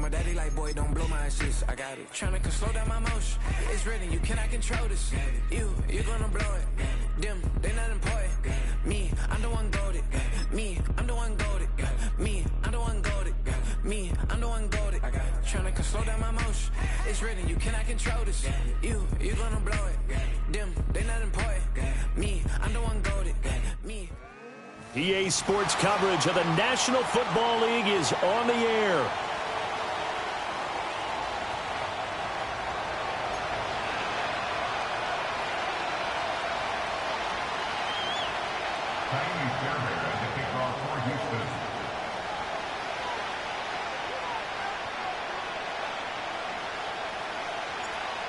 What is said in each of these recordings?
my daddy like, boy, don't blow my assist. I got it. Tryna slow down my motion. It's written, you cannot control this. You gonna blow it. Them, they not important. Me, I'm the one goated. Me, I'm the one goated. Me, I'm the one goated. Me, I'm the one goated. I got it. Tryna slow down my motion. It's written, you cannot control this. You gonna blow it. Them, they not important. Me, I'm the one goated. Me. EA Sports coverage of the National Football League is on the air.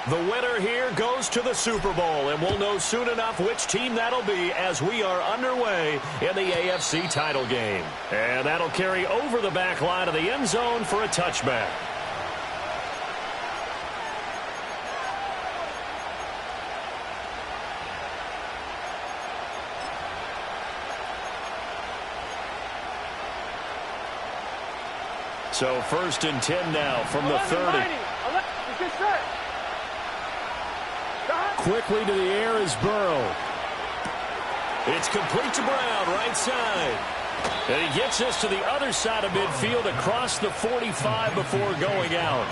The winner here goes to the Super Bowl, and we'll know soon enough which team that'll be as we are underway in the AFC title game. And that'll carry over the back line of the end zone for a touchback. So 1st and 10 now from the 30. Quickly to the air is Burrow. It's complete to Brown, right side. And he gets us to the other side of midfield across the 45 before going out.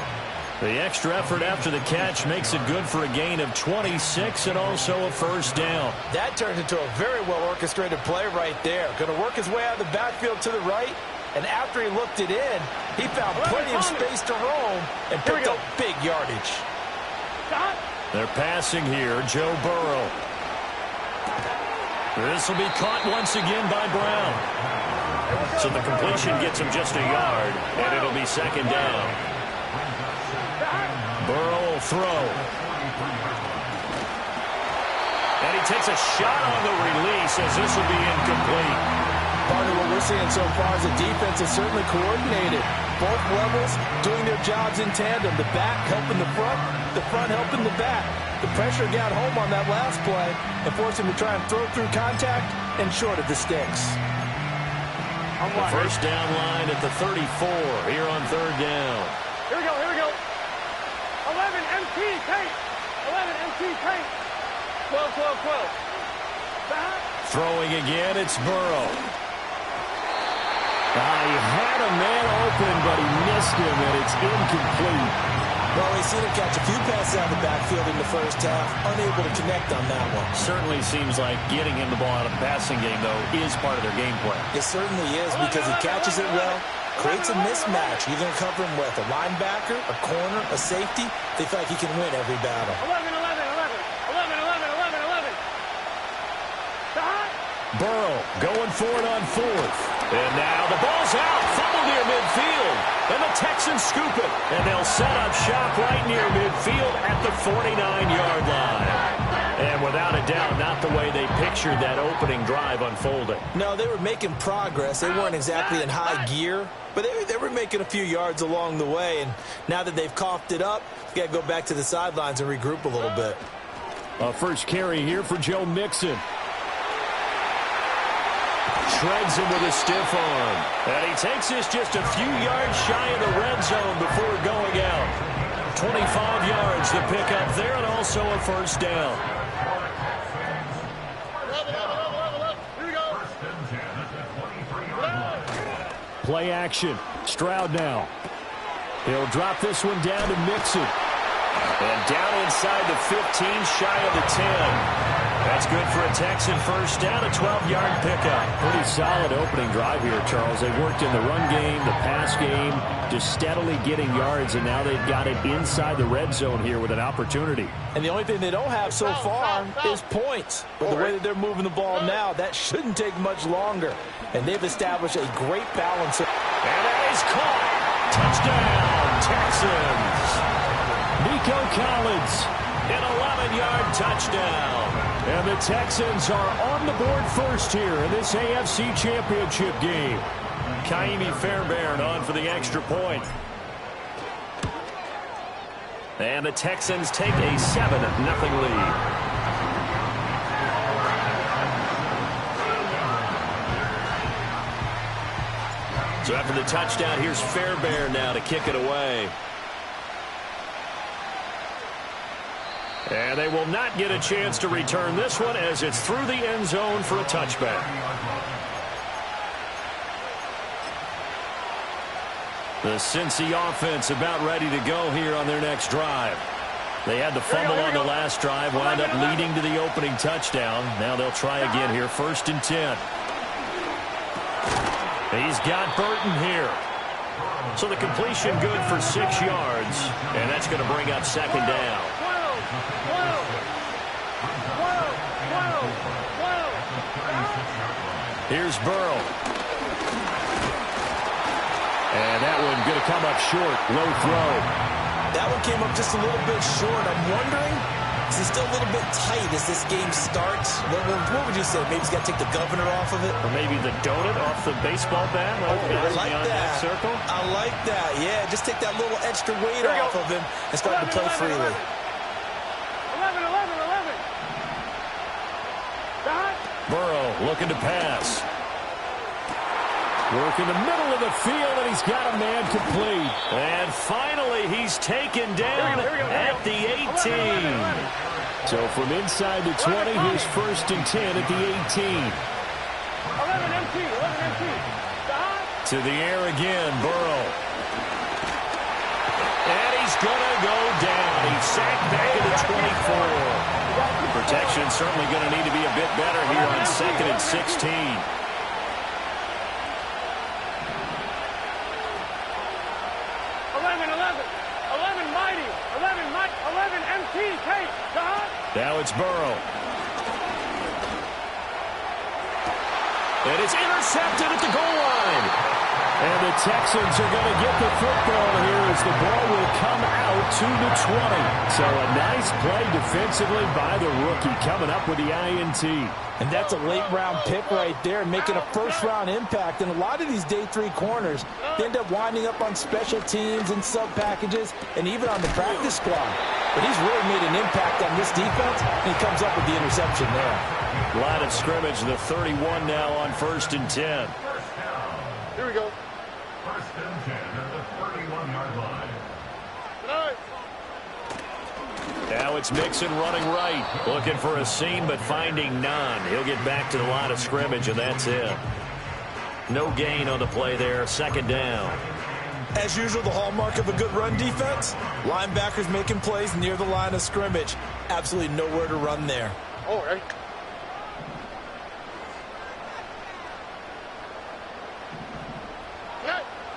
The extra effort after the catch makes it good for a gain of 26 and also a first down. That turned into a very well-orchestrated play right there. Going to work his way out of the backfield to the right. And after he looked it in, he found plenty of space to roam and picked up big yardage. They're passing here, Joe Burrow. This will be caught once again by Brown. So the completion gets him just a yard, and it'll be 2nd down. Burrow will throw. And he takes a shot on the release as this will be incomplete. Part of what we're seeing so far is the defense is certainly coordinated. Both levels doing their jobs in tandem. The back helping the front helping the back. The pressure got home on that last play and forced him to try and throw through contact and short of the sticks. The first down line at the 34 here on 3rd down. Here we go. 11 MT paint. 11 MT paint. 12. Throwing again, it's Burrow. He had a man open, but he missed him, and it's incomplete. Well, we've seen him catch a few passes out of the backfield in the first half, unable to connect on that one. Certainly seems like getting him the ball out of the passing game, though, is part of their game plan. It certainly is because he catches it well, creates a mismatch. You're going to cover him with a linebacker, a corner, a safety. They feel like he can win every battle. 11. Burrow going for it on 4th. And now the ball's out. Fumble near midfield. And the Texans scoop it. And they'll set up shop right near midfield at the 49-yard line. And without a doubt, not the way they pictured that opening drive unfolding. No, they were making progress. They weren't exactly in high gear, but they were making a few yards along the way. And now that they've coughed it up, they've got to go back to the sidelines and regroup a little bit. A first carry here for Joe Mixon. Shreds him with a stiff arm. And he takes this just a few yards shy of the red zone before going out. 25 yards to pick up there and also a first down. Here we go. Play action. Stroud now. He'll drop this one down to Mixon. And down inside the 15, shy of the 10. That's good for a Texan first down, a 12-yard pickup. Pretty solid opening drive here, Charles. They've worked in the run game, the pass game, just steadily getting yards, and now they've got it inside the red zone here with an opportunity. And the only thing they don't have so far is points. But the way that they're moving the ball now, that shouldn't take much longer. And they've established a great balance. And that is caught. Touchdown, Texans. Nico Collins. An 11-yard touchdown. And the Texans are on the board first here in this AFC Championship game. Kaimi Fairbairn on for the extra point. And the Texans take a 7-0 lead. So after the touchdown, here's Fairbairn now to kick it away. And they will not get a chance to return this one as it's through the end zone for a touchback. The Cincy offense about ready to go here on their next drive. They had the fumble on the last drive, wound up leading to the opening touchdown. Now they'll try again here, 1st and 10. He's got Burton here. So the completion good for 6 yards, and that's going to bring up 2nd down. Here's Burrow. And that one going to come up short, low throw. That one came up just a little bit short. I'm wondering, is he still a little bit tight as this game starts? What would you say? Maybe he's got to take the governor off of it? Or maybe the donut off the baseball bat? I like that. Circle? I like that. Yeah, just take that little extra weight off of him and start to play freely. 11. Burrow looking to pass. Work in the middle of the field, and he's got a man complete. And finally, he's taken down at the 18. So from inside the 20, here's 1st and 10 at the 18. 11 MT. To the air again, Burrow. And he's going to go down. He's sacked back at the 24. Protection certainly going to need to be a bit better here on 2nd and 16. 11 MT. Kate. Now it's Burrow. And it's intercepted at the goal line. And the Texans are going to get the football here as the ball will come out to the 20. So a nice play defensively by the rookie coming up with the INT. And that's a late-round pick right there, making a first-round impact. And a lot of these day 3 corners, they end up winding up on special teams and sub-packages and even on the practice squad. But he's really made an impact on this defense, and he comes up with the interception there. Line of scrimmage, the 31 now on 1st and 10. Here we go. 1st and 10 at the 31-yard line. Now it's Mixon running right. Looking for a seam, but finding none. He'll get back to the line of scrimmage, and that's it. No gain on the play there. 2nd down. As usual, the hallmark of a good run defense, linebackers making plays near the line of scrimmage. Absolutely nowhere to run there. All right.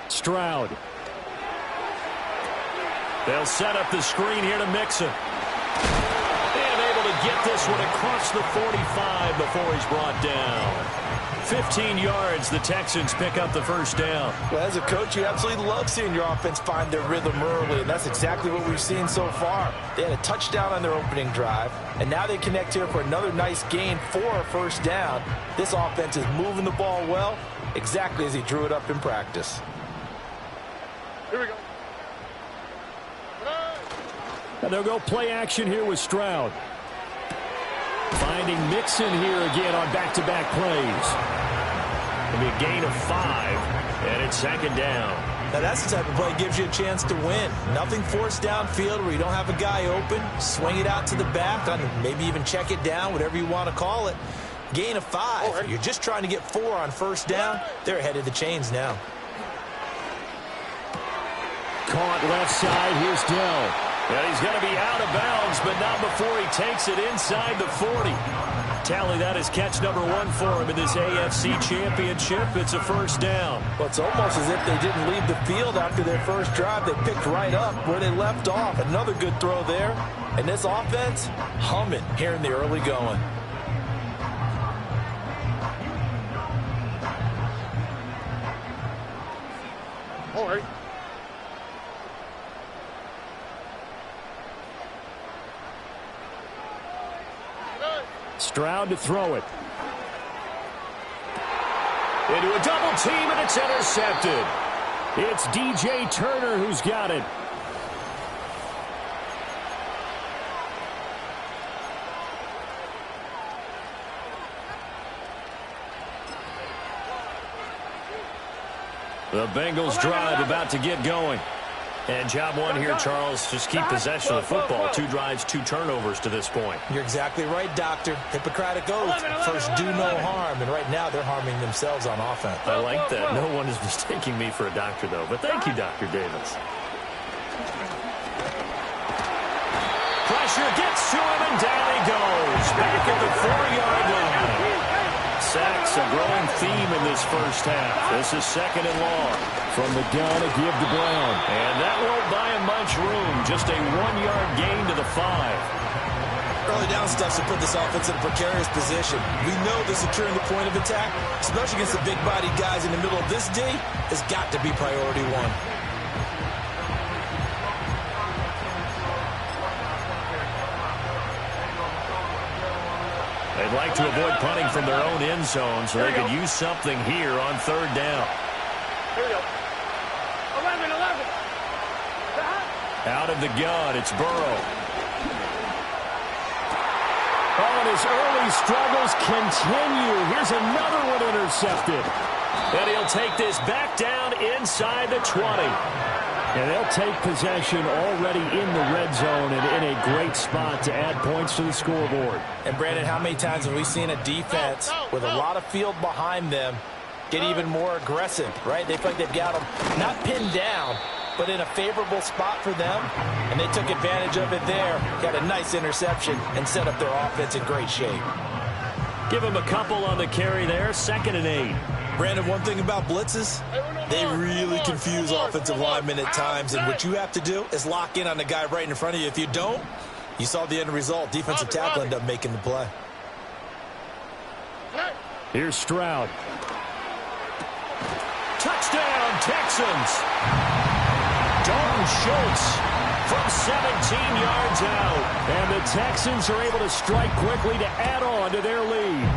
Stroud. They'll set up the screen here to Mixon. And able to get this one across the 45 before he's brought down. 15 yards, the Texans pick up the 1st down. Well, as a coach, you absolutely love seeing your offense find their rhythm early, and that's exactly what we've seen so far. They had a touchdown on their opening drive, and now they connect here for another nice gain for a 1st down. This offense is moving the ball well, exactly as he drew it up in practice. Here we go. And they'll go play action here with Stroud. Finding Mixon here again on back-to-back plays. It'll be a gain of 5, and it's 2nd down. Now that's the type of play that gives you a chance to win. Nothing forced downfield where you don't have a guy open. Swing it out to the back, maybe even check it down, whatever you want to call it. Gain of 5. You're just trying to get 4 on 1st down. They're ahead of the chains now. Caught left side. Here's Dell. And he's going to be out of bounds, but not before he takes it inside the 40. Tally, that is catch number 1 for him in this AFC Championship. It's a 1st down. Well, it's almost as if they didn't leave the field after their first drive. They picked right up where they left off. Another good throw there. And this offense, humming here in the early going. All right. Stroud to throw it. Into a double team, and it's intercepted. It's DJ Turner who's got it. The Bengals drive about to get going. And job one here, Charles. Just keep possession of the football. 2 drives, 2 turnovers to this point. You're exactly right, Doctor. Hippocratic oath. First, do no harm. And right now, they're harming themselves on offense. I like that. No one is mistaking me for a doctor, though. But thank you, Dr. Davis. Pressure gets to him, and down he goes. Back at the 4-yard line. Sacks, a growing theme in this first half. This is 2nd and long. From the gun, a give to Brown. And that won't buy him much room. Just a 1-yard gain to the 5. Early down stuff to put this offense in a precarious position. We know that securing the point of attack, especially against the big-bodied guys in the middle of this D, has got to be priority 1. They'd like to avoid punting from their own end zone so they could use something here on 3rd down. Here we go. 11. Out of the gun, it's Burrow. Oh, and his early struggles continue. Here's another one intercepted. And he'll take this back down inside the 20. And they'll take possession already in the red zone and in a great spot to add points to the scoreboard. And, Brandon, how many times have we seen a defense with a lot of field behind them get even more aggressive, right? They feel like they've got them not pinned down, but in a favorable spot for them, and they took advantage of it there, got a nice interception, and set up their offense in great shape. Give him a couple on the carry there, 2nd and 8. Brandon, one thing about blitzes, they really confuse offensive linemen at times, and what you have to do is lock in on the guy right in front of you. If you don't, you saw the end result. Defensive tackle ended up making the play. Here's Stroud. Touchdown, Texans. Dalton Schultz from 17 yards out. And the Texans are able to strike quickly to add on to their lead.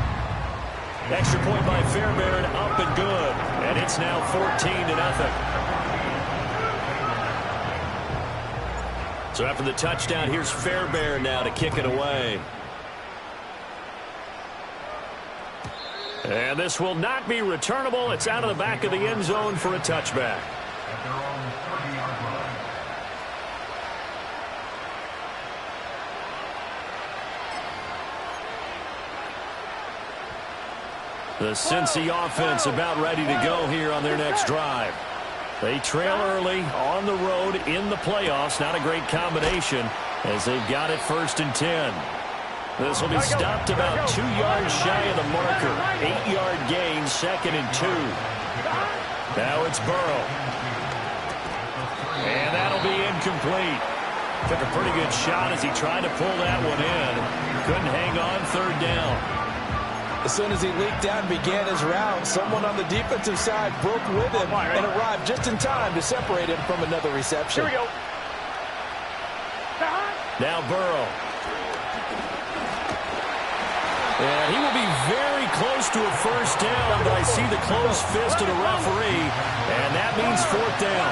Extra point by Fairbairn, up and good. And it's now 14-0. So after the touchdown, here's Fairbairn now to kick it away. And this will not be returnable. It's out of the back of the end zone for a touchback. At their own 30-yard line. The Cincy offense about ready to go here on their next drive. They trail early on the road in the playoffs. Not a great combination as they've got it 1st and 10. This will be stopped about 2 yards shy of the marker. 8-yard gain, 2nd and 2. Now it's Burrow. And that'll be incomplete. Took a pretty good shot as he tried to pull that one in. Couldn't hang on 3rd down. As soon as he leaked out and began his route, someone on the defensive side broke with him and arrived just in time to separate him from another reception. Here we go. Now Burrow. And he will be very close to a 1st down, but I see the closed fist of the referee, and that means 4th down.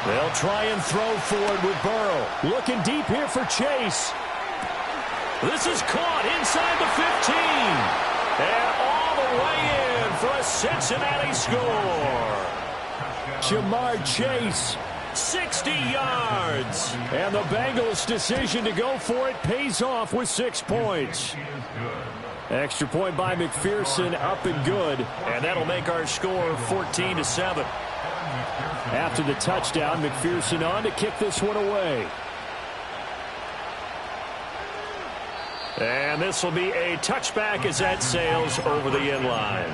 They'll try and throw forward with Burrow. Looking deep here for Chase. This is caught inside the 15. And all the way in for a Cincinnati score. Jamar Chase. 60 yards. And the Bengals' decision to go for it pays off with 6 points. Extra point by McPherson, up and good. And that'll make our score 14-7. After the touchdown, McPherson on to kick this one away. And this will be a touchback as that sails over the end line.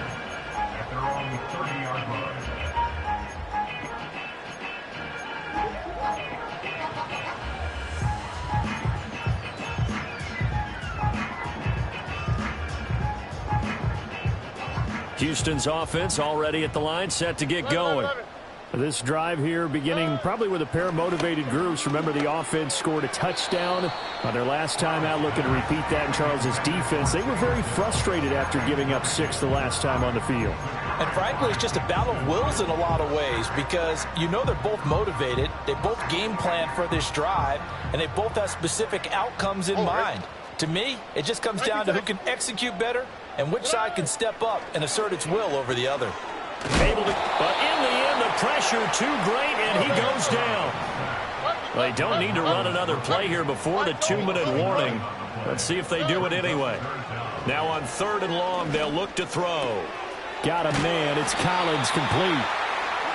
At their own 30-yard line. Houston's offense already at the line, set to get going. This drive here beginning probably with a pair of motivated groups. Remember, the offense scored a touchdown on their last time out, looking to repeat that in Charles's defense. They were very frustrated after giving up 6 the last time on the field. And frankly, it's just a battle of wills in a lot of ways because you know they're both motivated. They both game plan for this drive, and they both have specific outcomes in mind. To me, it just comes down to who can execute better and which side can step up and assert its will over the other. Able to, but in the end, the pressure too great, and he goes down. They don't need to run another play here before the 2-minute warning. Let's see if they do it anyway. Now on 3rd and long, they'll look to throw. Got a man. It's Collins, complete.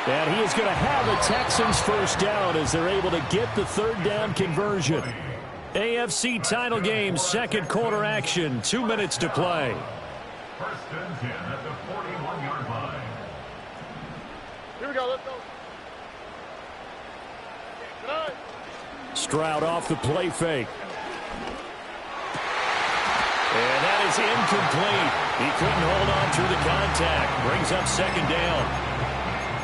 And he is going to have the Texans first down as they're able to get the 3rd down conversion. AFC title game, 2nd quarter action, 2 minutes to play. 1st and 10 at the 41-yard line. Here we go, let's go. Good. Stroud off the play fake. And that is incomplete. He couldn't hold on through the contact. Brings up 2nd down.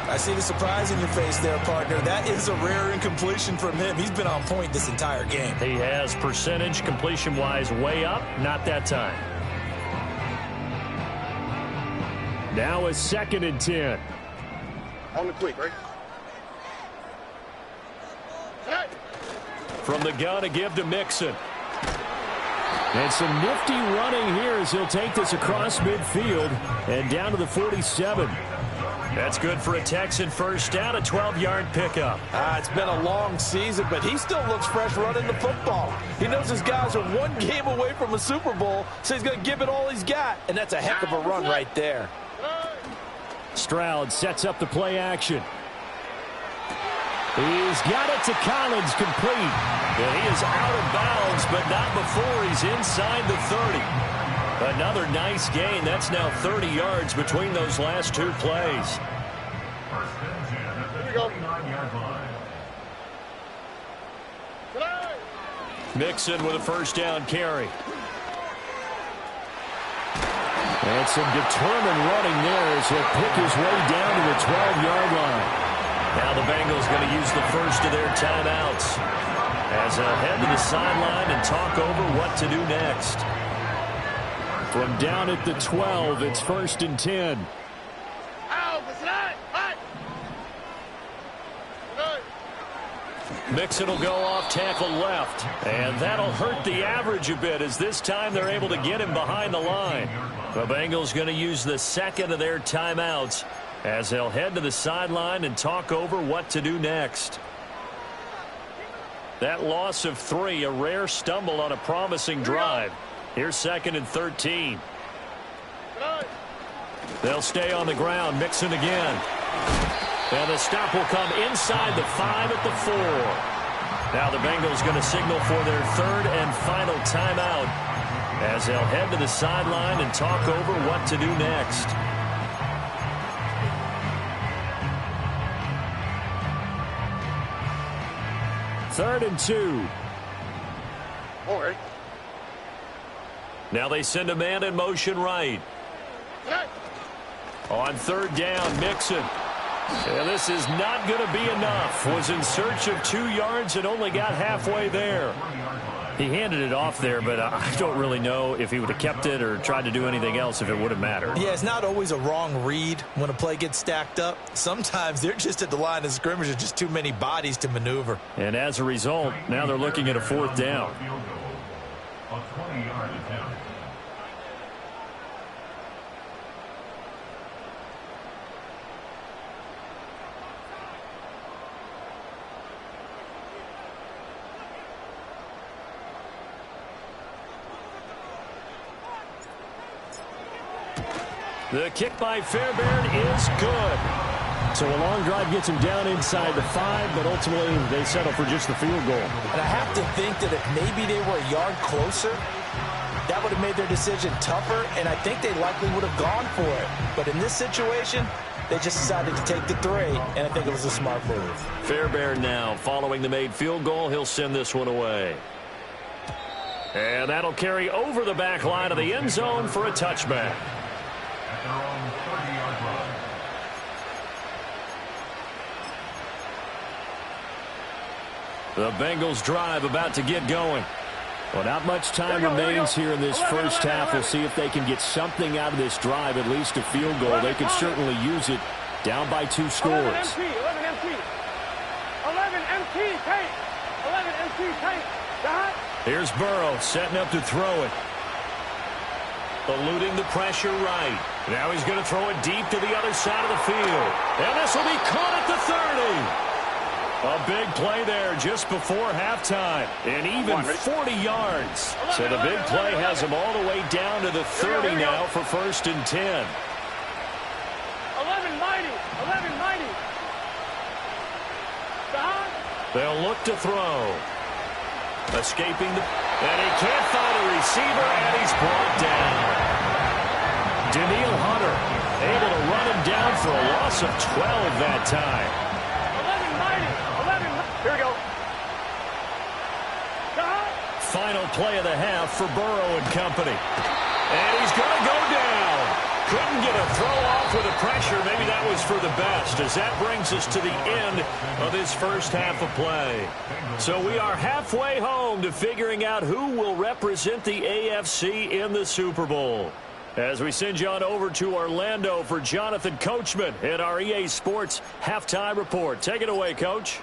I see the surprise in your face there, partner. That is a rare incompletion from him. He's been on point this entire game. He has percentage completion-wise way up. Not that time. Now a 2nd and 10. On the quick, right? Hey. From the gun, a give to Mixon. And some nifty running here as he'll take this across midfield and down to the 47. That's good for a Texan first down, a 12-yard pickup. It's been a long season, but he still looks fresh running the football. He knows his guys are one game away from a Super Bowl, so he's going to give it all he's got, and that's a heck of a run right there. Stroud sets up the play action. He's got it to Collins, complete. And he is out of bounds, but not before he's inside the 30. Another nice gain. That's now 30 yards between those last 2 plays. 1st and 10 at the 49-yard line. Mixon with a first down carry. And some determined running there as he'll pick his way down to the 12-yard line. Now the Bengals going to use the first of their timeouts as they'll head to the sideline and talk over what to do next. From down at the 12, it's 1st and 10. Mixon will go off tackle left, and that'll hurt the average a bit as this time they're able to get him behind the line. The Bengals going to use the 2nd of their timeouts as they'll head to the sideline and talk over what to do next. That loss of 3, a rare stumble on a promising drive. Here's 2nd and 13. They'll stay on the ground. Mixon again. And the stop will come inside the 5 at the 4. Now the Bengals going to signal for their 3rd and final timeout as they'll head to the sideline and talk over what to do next. Third and 2. All right. Now they send a man in motion right. On 3rd down, Mixon. And this is not going to be enough. Was in search of 2 yards and only got halfway there. He handed it off there, but I don't really know if he would have kept it or tried to do anything else if it would have mattered. Yeah, it's not always a wrong read when a play gets stacked up. Sometimes they're just at the line of scrimmage with just too many bodies to maneuver. And as a result, now they're looking at a 4th down. A 20-yard attempt. The kick by Fairbairn is good. So a long drive gets him down inside the 5, but ultimately they settle for just the field goal. And I have to think that if maybe they were a yard closer, that would have made their decision tougher, and I think they likely would have gone for it. But in this situation, they just decided to take the 3, and I think it was a smart move. Fairbairn now following the made field goal. He'll send this one away. And that'll carry over the back line of the end zone for a touchback. At their own 30-yard line. The Bengals drive about to get going. Well, not much time remains here in this first half. We'll see if they can get something out of this drive, at least a field goal. They can certainly use it down by 2 scores. 11 MT. 11 MT, tight. 11 MT, tight. Here's Burrow setting up to throw it. eluding the pressure right. Now he's going to throw it deep to the other side of the field. And this will be caught at the 30. A big play there just before halftime. And even 40 yards. So the big play has him all the way down to the 30 now for 1st and 10. 11-90. 11-90. They'll look to throw. Escaping the... And he can't find a receiver, and he's brought down. Daniil Hunter able to run him down for a loss of 12 that time. 11-90. 11. Here we go. Final play of the half for Burrow and company. And he's going to go down. Couldn't get a throw off with the pressure. Maybe that was for the best, as that brings us to the end of this first half of play. So we are halfway home to figuring out who will represent the AFC in the Super Bowl. As we send you on over to Orlando for Jonathan Coachman in our EA Sports Halftime Report. Take it away, Coach.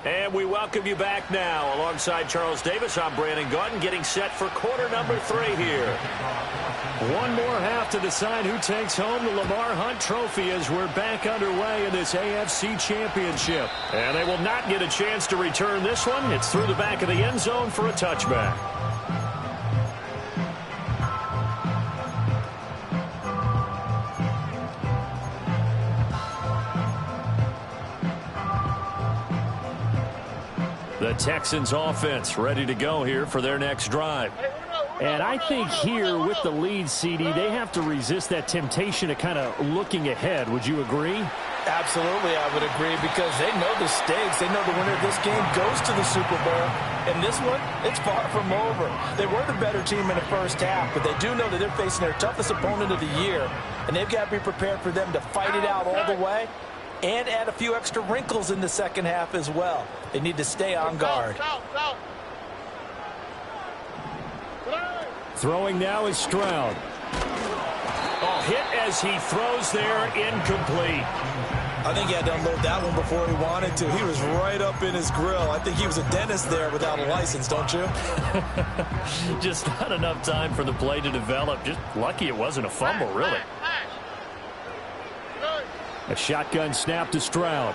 And we welcome you back now. Alongside Charles Davis, I'm Brandon Gaudin, getting set for quarter number 3 here. One more half to decide who takes home the Lamar Hunt Trophy as we're back underway in this AFC Championship. And they will not get a chance to return this one. It's through the back of the end zone for a touchback. The Texans offense ready to go here for their next drive. And I think here with the lead, CD, they have to resist that temptation of kind of looking ahead. Would you agree? Absolutely, I would agree, because they know the stakes. They know the winner of this game goes to the Super Bowl. And this one, it's far from over. They were the better team in the first half, but they do know that they're facing their toughest opponent of the year. And they've got to be prepared for them to fight it out all the way and add a few extra wrinkles in the second half as well. They need to stay on guard. Throwing now is Stroud. Oh, hit as he throws there, incomplete. I think he had to unload that one before he wanted to. He was right up in his grill. I think he was a dentist there without a license, don't you? Just not enough time for the play to develop. Just lucky it wasn't a fumble, really. A shotgun snap to Stroud.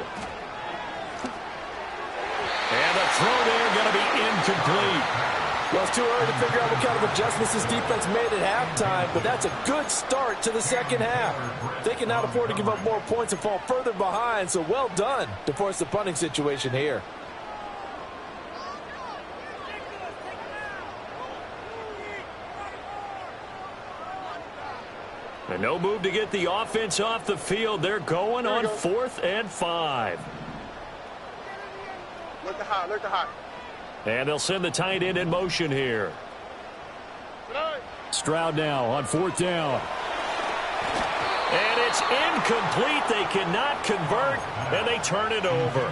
And the throw there going to be incomplete. Well, it's too early to figure out what kind of adjustments this defense made at halftime, but that's a good start to the second half. They cannot afford to give up more points and fall further behind, so well done to force the punting situation here. And no move to get the offense off the field. They're going on 4th and 5. Look to high, look to high. And they'll send the tight end in motion here. Stroud now on 4th down. And it's incomplete. They cannot convert, and they turn it over.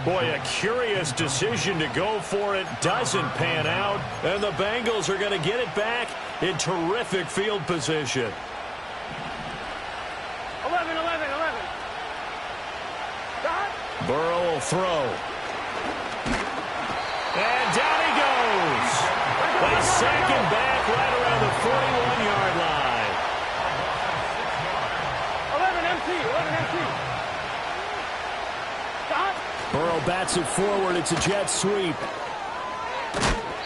Boy, a curious decision to go for it. Doesn't pan out, and the Bengals are going to get it back in terrific field position. 11. Burrow will throw. And down he goes. A second back right around the 41-yard line. 11 MT. Burrow bats it forward. It's a jet sweep.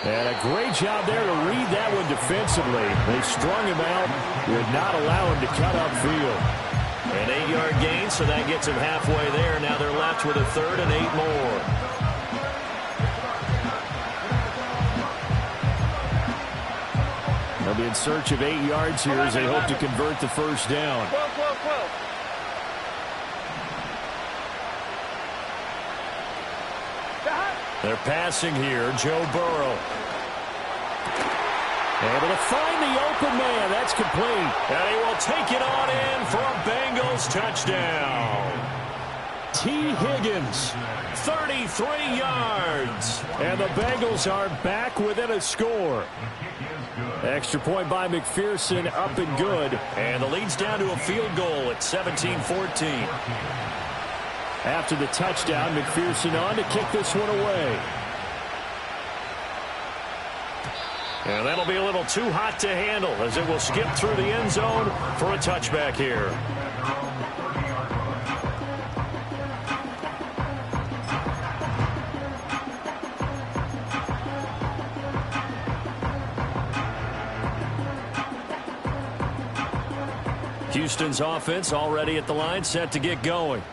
And a great job there to read that one defensively. They strung him out, would not allow him to cut upfield. An 8-yard gain, so that gets him halfway there. Now they're left with a 3rd and 8 more. They'll be in search of 8 yards here as they hope to convert the first down. 12. They're passing here. Joe Burrow. Able to find the open man. That's complete. And he will take it on in for a Bengals touchdown. T. Higgins, 33 yards. And the Bengals are back within a score. Extra point by McPherson, up and good. And the lead's down to a field goal at 17-14. After the touchdown, McPherson on to kick this one away. And that'll be a little too hot to handle as it will skip through the end zone for a touchback here. Houston's offense already at the line, set to get going.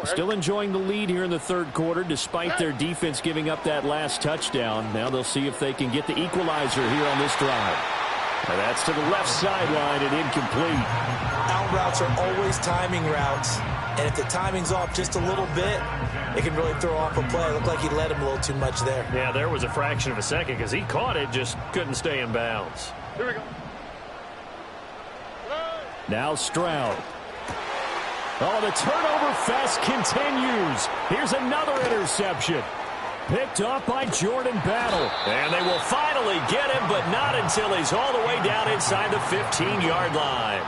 Still enjoying the lead here in the third quarter, despite their defense giving up that last touchdown. Now they'll see if they can get the equalizer here on this drive. And that's to the left sideline and incomplete. Out routes are always timing routes. And if the timing's off just a little bit, it can really throw off a play. It looked like he let him a little too much there. Yeah, there was a fraction of a second because he caught it, just couldn't stay in bounds. Here we go. Now Stroud. Oh, the turnover fest continues. Here's another interception. Picked off by Jordan Battle. And they will finally get him, but not until he's all the way down inside the 15-yard line.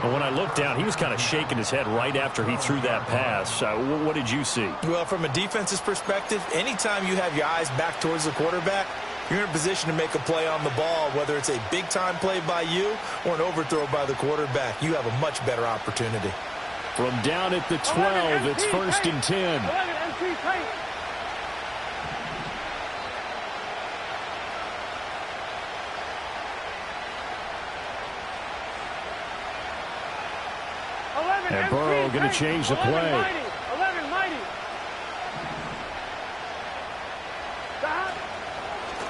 And when I looked down, he was kind of shaking his head right after he threw that pass. What did you see? Well, from a defense's perspective, anytime you have your eyes back towards the quarterback, you're in a position to make a play on the ball, whether it's a big-time play by you or an overthrow by the quarterback. You have a much better opportunity. From down at the 12, it's 1st and 10. 11 And Burrow going to change the play. 11 mighty.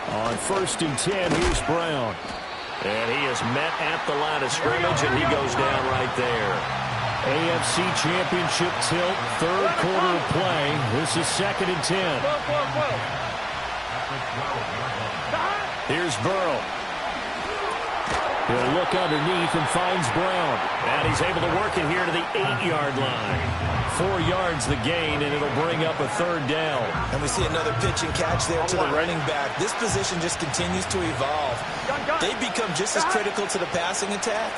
On 1st and 10, here's Brown. And he is met at the line of scrimmage, and he goes down right there. AFC Championship tilt, third quarter of play. This is 2nd and 10. Here's Burrow. He'll look underneath and finds Brown. And he's able to work it here to the 8-yard line. 4 yards the gain, and it'll bring up a 3rd down. And we see another pitch and catch there to the running back. This position just continues to evolve. They become just as critical to the passing attack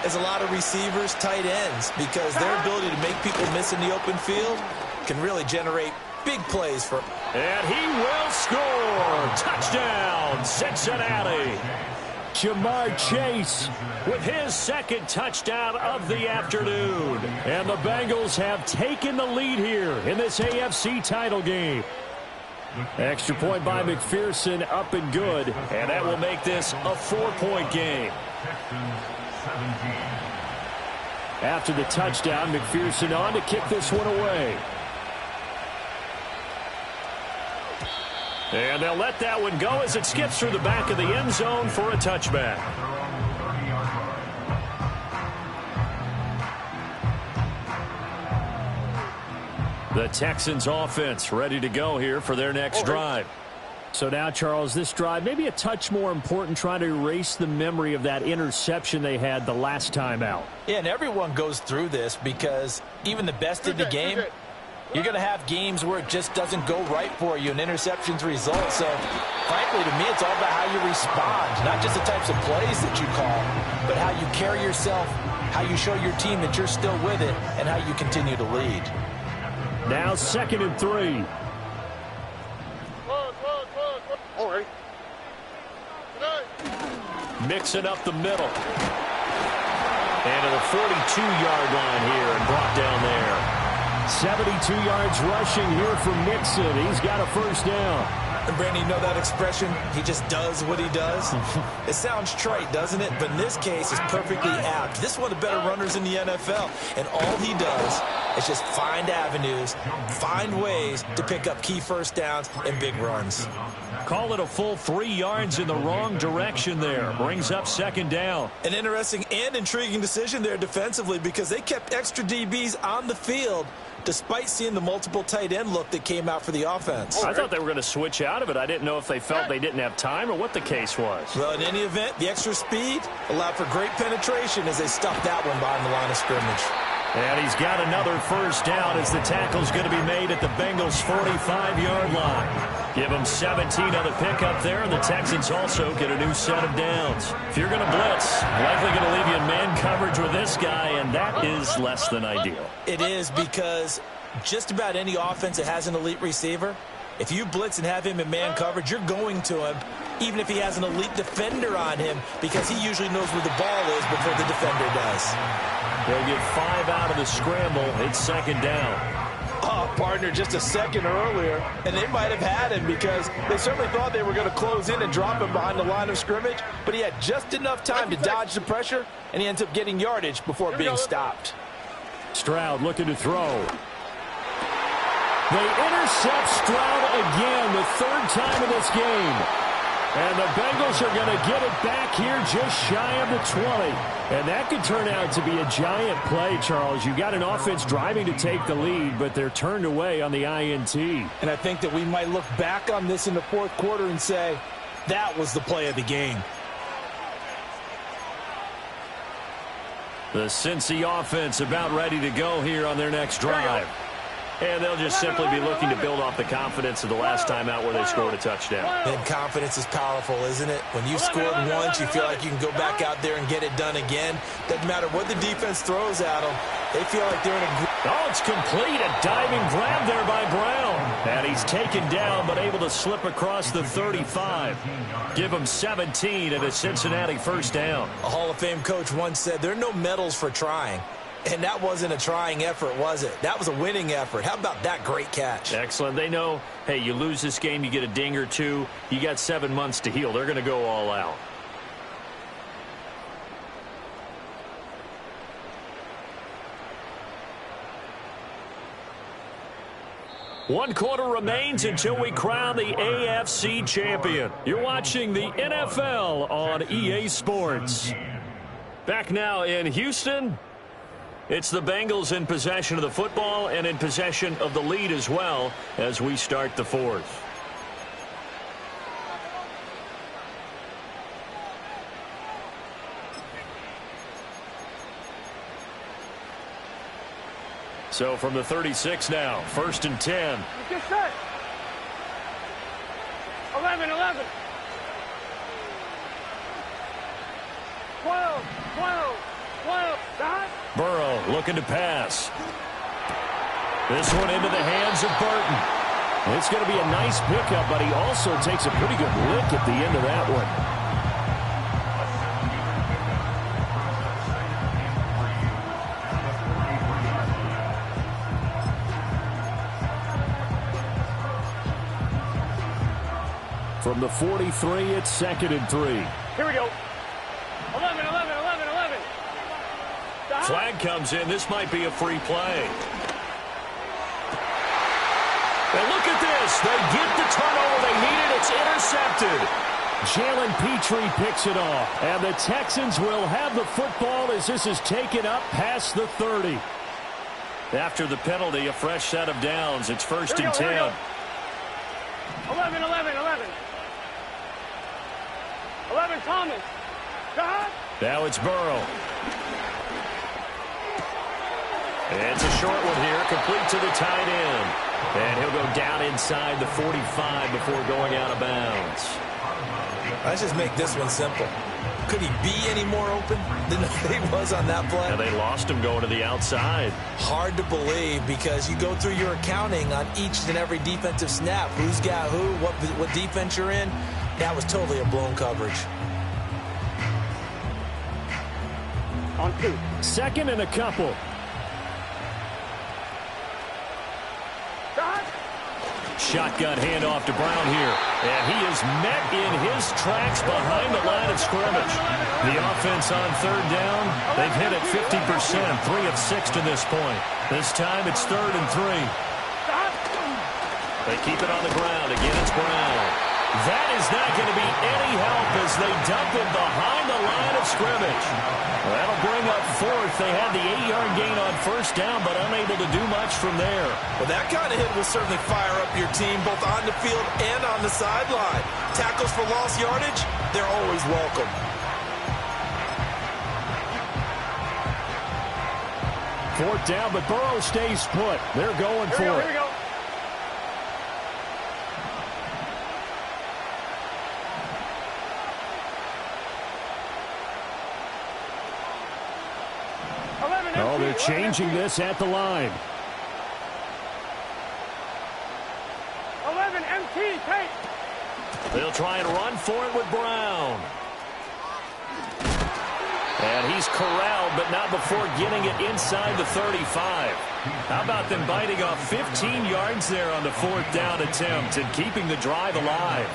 as a lot of receivers, tight ends, because their ability to make people miss in the open field can really generate big plays for. And he will score. Touchdown, Cincinnati. Jamar Chase with his 2nd touchdown of the afternoon. And the Bengals have taken the lead here in this AFC title game. Extra point by McPherson, up and good. And that will make this a 4-point game. After the touchdown, McPherson on to kick this one away. And they'll let that one go as it skips through the back of the end zone for a touchback. The Texans offense ready to go here for their next drive. So now, Charles, this drive maybe a touch more important, trying to erase the memory of that interception they had the last time out. Yeah, and everyone goes through this because even the best in the game, you're going to have games where it just doesn't go right for you and interceptions result. So, frankly, to me, it's all about how you respond, not just the types of plays that you call, but how you carry yourself, how you show your team that you're still with it, and how you continue to lead. Now 2nd and 3. All right. Mixing up the middle. And to the 42-yard line here and brought down there. 72 yards rushing here for Mixon. He's got a 1st down. And Brandon, you know that expression? He just does what he does. It sounds trite, doesn't it? But in this case, it's perfectly apt. This is one of the better runners in the NFL. And all he does is just find avenues, find ways to pick up key 1st downs and big runs. Call it a full 3 yards in the wrong direction there. Brings up 2nd down. An interesting and intriguing decision there defensively because they kept extra DBs on the field despite seeing the multiple tight end look that came out for the offense. I thought they were going to switch out of it. I didn't know if they felt they didn't have time or what the case was. Well, in any event, the extra speed allowed for great penetration as they stuffed that one behind the line of scrimmage. And he's got another 1st down as the tackle's going to be made at the Bengals' 45-yard line. Give them 17 on the pickup there, and the Texans also get a new set of downs. If you're going to blitz, likely going to leave you in man coverage with this guy, and that is less than ideal. It is because just about any offense that has an elite receiver If you blitz and have him in man coverage, you're going to him, even if he has an elite defender on him, because he usually knows where the ball is before the defender does. They'll get 5 out of the scramble. It's second down. Oh, partner, just a second earlier, and they might have had him because they certainly thought they were going to close in and drop him behind the line of scrimmage, but he had just enough time to dodge the pressure, and he ends up getting yardage before being stopped. Stroud looking to throw. They intercept Stroud again, the third time in this game. And the Bengals are going to get it back here just shy of the 20. And that could turn out to be a giant play, Charles. You got an offense driving to take the lead, but they're turned away on the INT. And I think that we might look back on this in the fourth quarter and say, that was the play of the game. The Cincy offense about ready to go here on their next drive. And they'll just simply be looking to build off the confidence of the last time out where they scored a touchdown. And confidence is powerful, isn't it? When you've scored once, you feel like you can go back out there and get it done again. Doesn't matter what the defense throws at them. They feel like they're in a... Oh, it's complete. A diving grab there by Brown. And he's taken down, but able to slip across the 35. Give him 17 and a Cincinnati first down. A Hall of Fame coach once said, there are no medals for trying. And that wasn't a trying effort, was it? That was a winning effort. How about that great catch? Excellent. They know, hey, you lose this game, you get a ding or two. You got 7 months to heal. They're going to go all out. One quarter remains until we crown the AFC champion. You're watching the NFL on EA Sports. Back now in Houston. It's the Bengals in possession of the football and in possession of the lead as well as we start the fourth. So from the 36 now, 1st and 10. Get set. 11, 11. 12, 12, 12. Dot. Burrow looking to pass. This one into the hands of Burton. It's going to be a nice pickup, but he also takes a pretty good lick at the end of that one. From the 43, it's 2nd and 3. Here we go. 11, 11, 11, 11. Dot. Flag comes in. This might be a free play. And look at this. They get the turnover they needed. It's intercepted. Jalen Petrie picks it off. And the Texans will have the football as this is taken up past the 30. After the penalty, a fresh set of downs. It's 1st and 10. 11, 11, 11. 11, Thomas. Dot. Now it's Burrow. It's a short one here, complete to the tight end. And he'll go down inside the 45 before going out of bounds. Let's just make this one simple. Could he be any more open than he was on that play? And they lost him going to the outside. Hard to believe because you go through your accounting on each and every defensive snap. Who's got who, what defense you're in. That was totally a blown coverage. On 2. 2nd and a couple. Dot. Shotgun handoff to Brown here. And he is met in his tracks behind the line of scrimmage. The offense on 3rd down, they've hit it 50%, 3 of 6 to this point. This time it's 3rd and 3. Dot. They keep it on the ground. Again, it's Brown. That is not going to be any help as they dump it behind the line of scrimmage. That'll bring up 4th. They had the 8-yard gain on 1st down, but unable to do much from there. Well, that kind of hit will certainly fire up your team both on the field and on the sideline. Tackles for lost yardage, they're always welcome. 4th down, but Burrow stays put. They're going for it. Here we go. Oh, they're changing this at the line. 11 They'll try and run for it with Brown. And he's corralled, but not before getting it inside the 35. How about them biting off 15 yards there on the 4th down attempt and keeping the drive alive?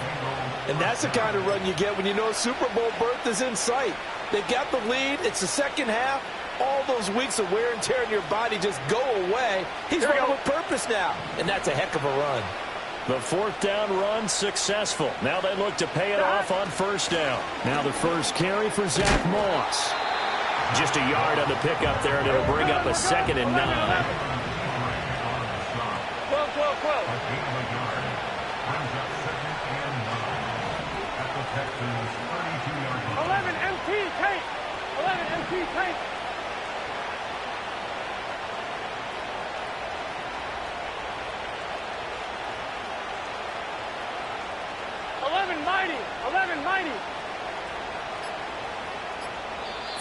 And that's the kind of run you get when you know Super Bowl berth is in sight. They've got the lead. It's the second half. All those weeks of wear and tear in your body just go away. He's running with purpose now, and that's a heck of a run. The 4th down run successful. Now they look to pay it off on 1st down. Now the first carry for Zach Moss. Just a yard on the pickup there, and it'll bring up a 2nd and 9. 11 MT tank. 11 MT tank. Mighty.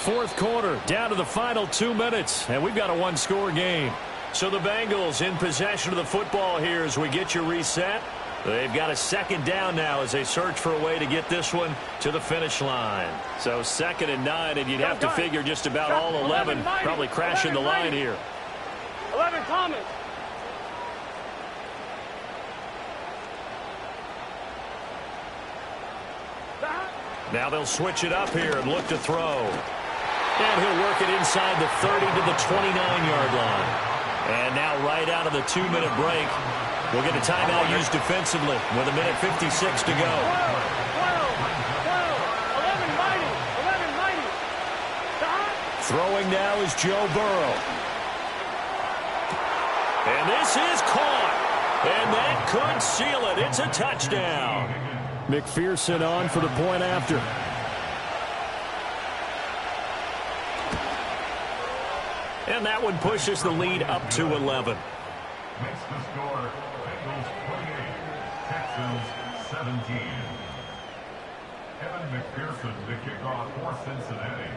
4th quarter, down to the final 2 minutes, and we've got a one-score game. So the Bengals in possession of the football here as we get you reset. They've got a 2nd down now as they search for a way to get this one to the finish line. So 2nd and 9, and you'd have to figure just about all 11 probably crashing the line here. 11 Thomas. Now they'll switch it up here and look to throw. And he'll work it inside the 30 to the 29-yard line. And now right out of the 2-minute break, we'll get a timeout used defensively with 1:56 to go. 11 mighty. Throwing now is Joe Burrow. And this is caught. And that could seal it. It's a touchdown. McPherson on for the point after. And that one pushes the lead up to 11. Makes the score Bengals 28, Texans 17. Evan McPherson to kick off for Cincinnati.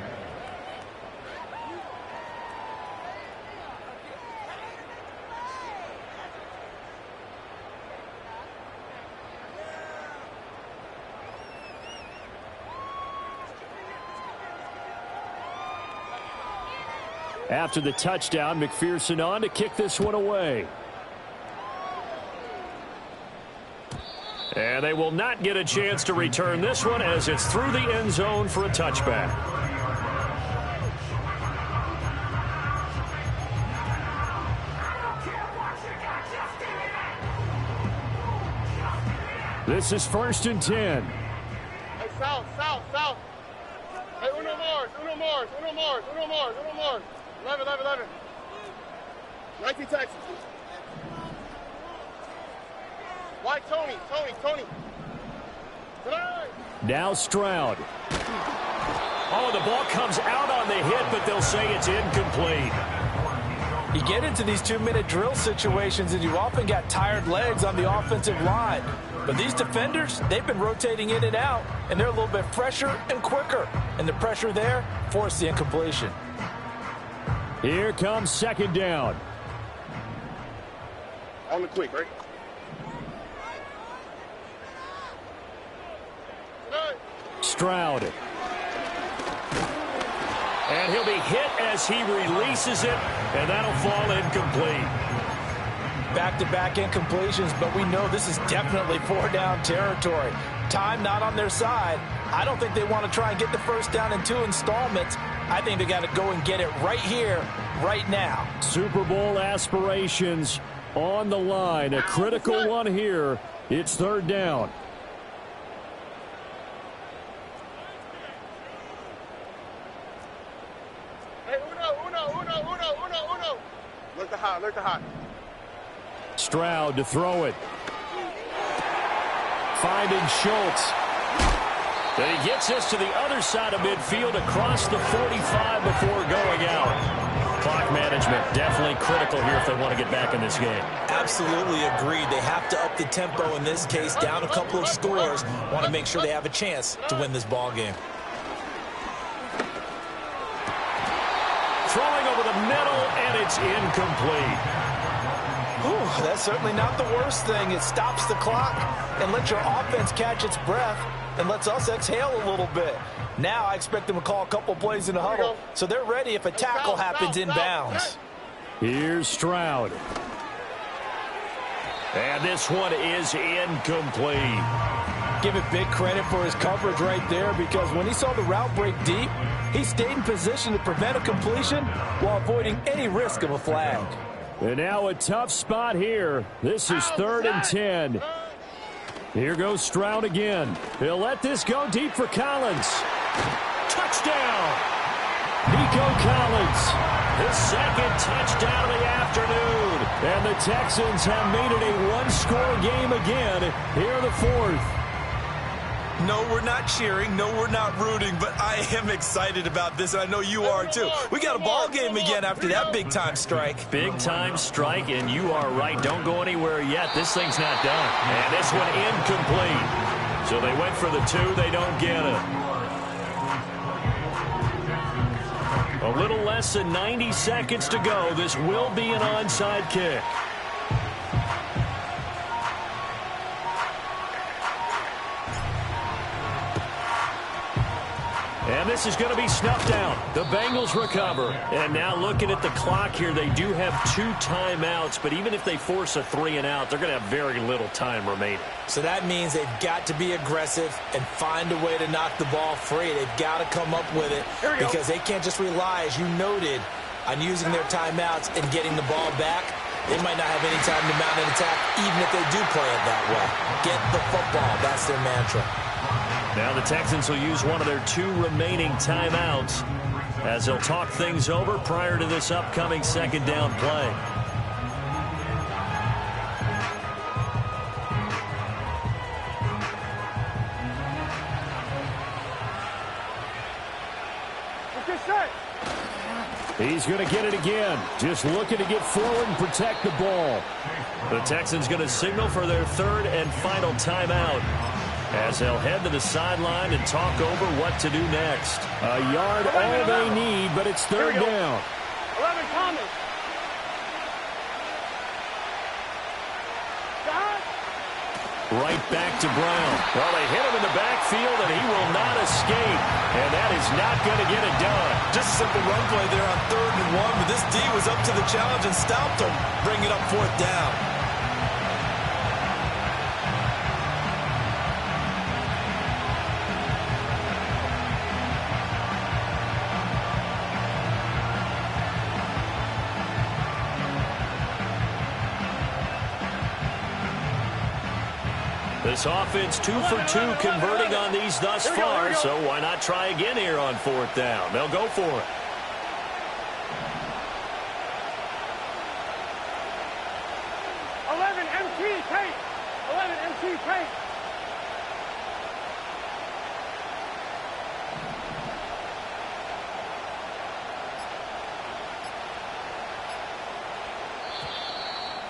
After the touchdown, McPherson on to kick this one away. And they will not get a chance to return this one as it's through the end zone for a touchback. This is 1st and 10. Hey, south. Hey, uno more. 11. 19 Texas. White Tony. Now Stroud. Oh, the ball comes out on the hit, but they'll say it's incomplete. You get into these 2-minute drill situations, and you often got tired legs on the offensive line. But these defenders, they've been rotating in and out, and they're a little bit fresher and quicker. And the pressure there forced the incompletion. Here comes 2nd down. On the quick, right? Stroud. And he'll be hit as he releases it, and that'll fall incomplete. Back-to-back incompletions, but we know this is definitely 4-down territory. Time not on their side. I don't think they want to try and get the 1st down in 2 installments. I think they got to go and get it right here, right now. Super Bowl aspirations on the line. A critical one here. It's 3rd down. Hey, uno. Look the hot. Stroud to throw it. Finding Schultz. And he gets us to the other side of midfield across the 45 before going out. Clock management definitely critical here if they want to get back in this game. Absolutely agreed. They have to up the tempo in this case, down a couple of scores. Want to make sure they have a chance to win this ball game. Throwing over the middle, and it's incomplete. Ooh, that's certainly not the worst thing. It stops the clock and lets your offense catch its breath and lets us exhale a little bit. Now I expect them to call a couple plays in the huddle, so they're ready if a tackle happens inbounds. Here's Stroud. And this one is incomplete. Give it big credit for his coverage right there, because when he saw the route break deep, he stayed in position to prevent a completion while avoiding any risk of a flag. And now a tough spot here. This is 3rd and 10. Here goes Stroud again. He'll let this go deep for Collins. Touchdown! Nico Collins. His second touchdown of the afternoon. And the Texans have made it a one-score game again here in the 4th. No, we're not cheering. No, we're not rooting. But I am excited about this, and I know you are too. We got a ball game again after that big-time strike. Big-time strike, and you are right. Don't go anywhere yet. This thing's not done. And this one incomplete. So they went for the 2. They don't get it. A little less than 90 seconds to go. This will be an onside kick. And this is going to be snuffed out. The Bengals recover. And now looking at the clock here, they do have 2 timeouts, but even if they force a 3-and-out, they're going to have very little time remaining. So that means they've got to be aggressive and find a way to knock the ball free. They've got to come up with it because they can't just rely, as you noted, on using their timeouts and getting the ball back. They might not have any time to mount an attack, even if they do play it that way. Get the football. That's their mantra. Now the Texans will use one of their 2 remaining timeouts as they'll talk things over prior to this upcoming 2nd down play. He's going to get it again. Just looking to get forward and protect the ball. The Texans going to signal for their 3rd and final timeout as they'll head to the sideline and talk over what to do next. A yard all they need, but it's 3rd down. 11 Thomas. Right back to Brown. Well, they hit him in the backfield, and he will not escape. And that is not going to get it done. Just a simple run play there on 3rd and 1, but this D was up to the challenge and stopped him, bringing up 4th down. This offense 2 for 2 converting on these thus far, so why not try again here on 4th down? They'll go for it.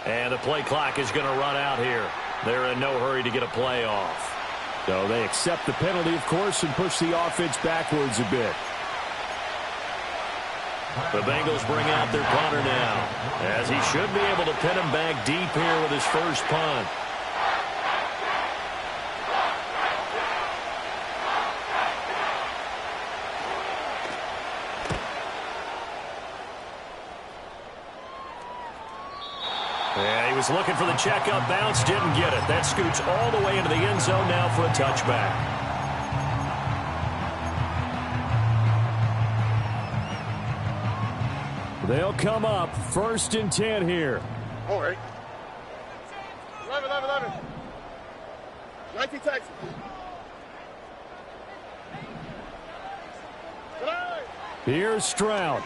And the play clock is going to run out here. They're in no hurry to get a play off. So they accept the penalty, of course, and push the offense backwards a bit. The Bengals bring out their punter now, as he should be able to pin him back deep here with his first punt. Yeah, he was looking for the checkup bounce, didn't get it. That scoots all the way into the end zone now for a touchback. They'll come up 1st and 10 here. All right. 11. 19 Texas. Here's Stroud.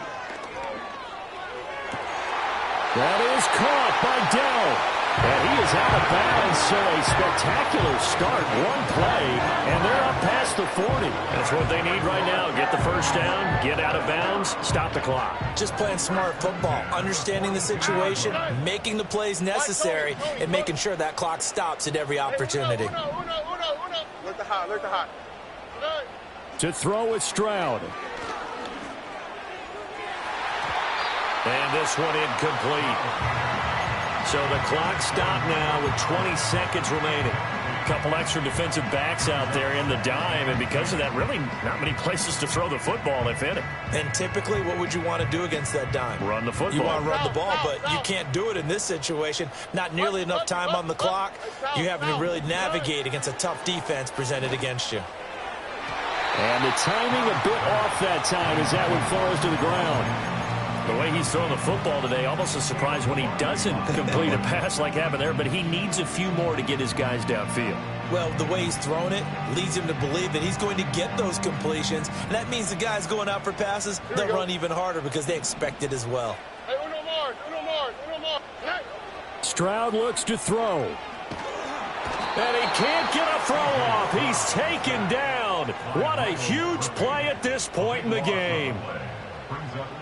That is caught by Dell. And he is out of bounds, so a spectacular start. One play, and they're up past the 40. That's what they need right now. Get the first down, get out of bounds, stop the clock. Just playing smart football, understanding the situation, making the plays necessary, and making sure that clock stops at every opportunity. Look the hot. To throw with Stroud. And this one incomplete. So the clock stopped now with 20 seconds remaining. A couple extra defensive backs out there in the dime, and because of that, really not many places to throw the football, if any. And typically, what would you want to do against that dime? Run the football. You want to run the ball, but you can't do it in this situation. Not nearly enough time on the clock. You having to really navigate against a tough defense presented against you. And the timing a bit off that time as that one falls to the ground. The way he's throwing the football today, almost a surprise when he doesn't complete a pass like happened there, but he needs a few more to get his guys downfield. Well, the way he's thrown it leads him to believe that he's going to get those completions. And that means the guys going out for passes, they'll run even harder because they expect it as well. Hey, uno more. Hey. Stroud looks to throw. And he can't get a throw off. He's taken down. What a huge play at this point in the game.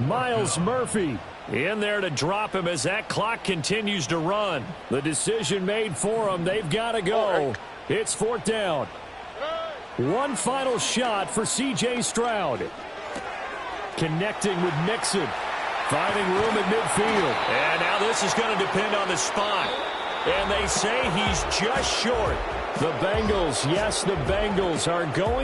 Miles Murphy in there to drop him as that clock continues to run. The decision made for them. They've got to go. It's 4th down. One final shot for C.J. Stroud. Connecting with Mixon. Finding room at midfield. And now this is going to depend on the spot. And they say he's just short. The Bengals, yes, the Bengals are going